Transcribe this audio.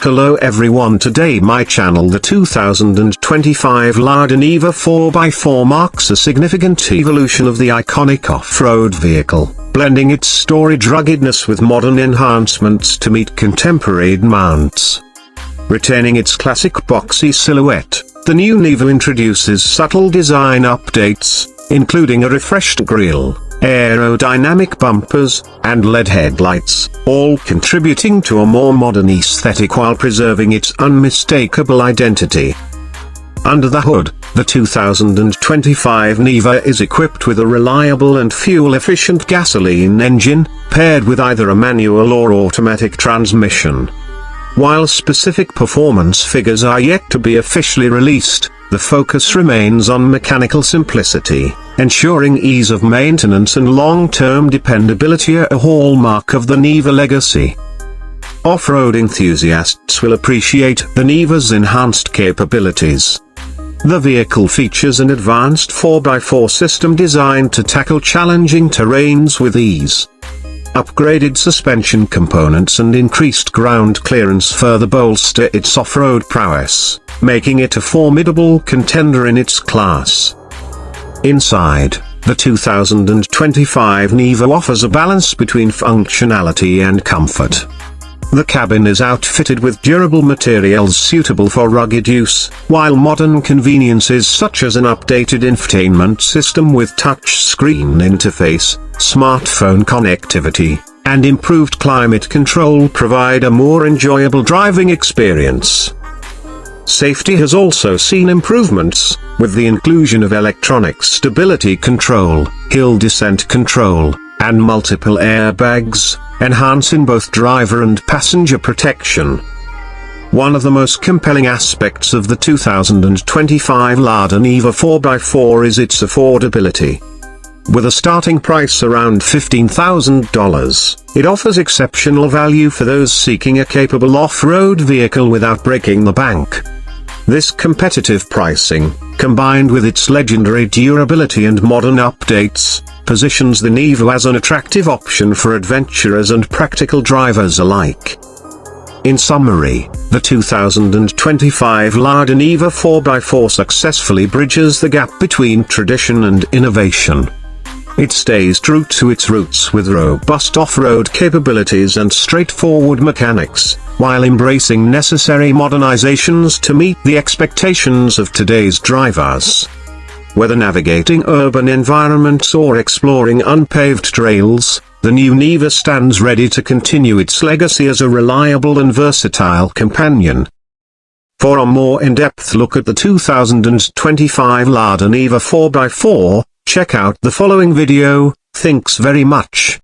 Hello everyone, today my channel the 2025 Lada Niva 4x4 marks a significant evolution of the iconic off-road vehicle, blending its storied ruggedness with modern enhancements to meet contemporary demands. Retaining its classic boxy silhouette, the new Niva introduces subtle design updates, including a refreshed grille, aerodynamic bumpers, and LED headlights, all contributing to a more modern aesthetic while preserving its unmistakable identity. Under the hood, the 2025 Niva is equipped with a reliable and fuel-efficient gasoline engine, paired with either a manual or automatic transmission. While specific performance figures are yet to be officially released, the focus remains on mechanical simplicity, ensuring ease of maintenance and long-term dependability, a hallmark of the Niva legacy. Off-road enthusiasts will appreciate the Niva's enhanced capabilities. The vehicle features an advanced 4x4 system designed to tackle challenging terrains with ease. Upgraded suspension components and increased ground clearance further bolster its off-road prowess, making it a formidable contender in its class. Inside, the 2025 Niva offers a balance between functionality and comfort. The cabin is outfitted with durable materials suitable for rugged use, while modern conveniences such as an updated infotainment system with touch-screen interface, smartphone connectivity, and improved climate control provide a more enjoyable driving experience. Safety has also seen improvements, with the inclusion of electronic stability control, hill descent control, and multiple airbags, enhancing both driver and passenger protection. One of the most compelling aspects of the 2025 Lada Niva 4x4 is its affordability. With a starting price around $15,000, it offers exceptional value for those seeking a capable off-road vehicle without breaking the bank. This competitive pricing, combined with its legendary durability and modern updates, positions the Niva as an attractive option for adventurers and practical drivers alike. In summary, the 2025 Lada Niva 4x4 successfully bridges the gap between tradition and innovation. It stays true to its roots with robust off-road capabilities and straightforward mechanics, while embracing necessary modernizations to meet the expectations of today's drivers. Whether navigating urban environments or exploring unpaved trails, the new Niva stands ready to continue its legacy as a reliable and versatile companion. For a more in-depth look at the 2025 Lada Niva 4x4, check out the following video. Thanks very much.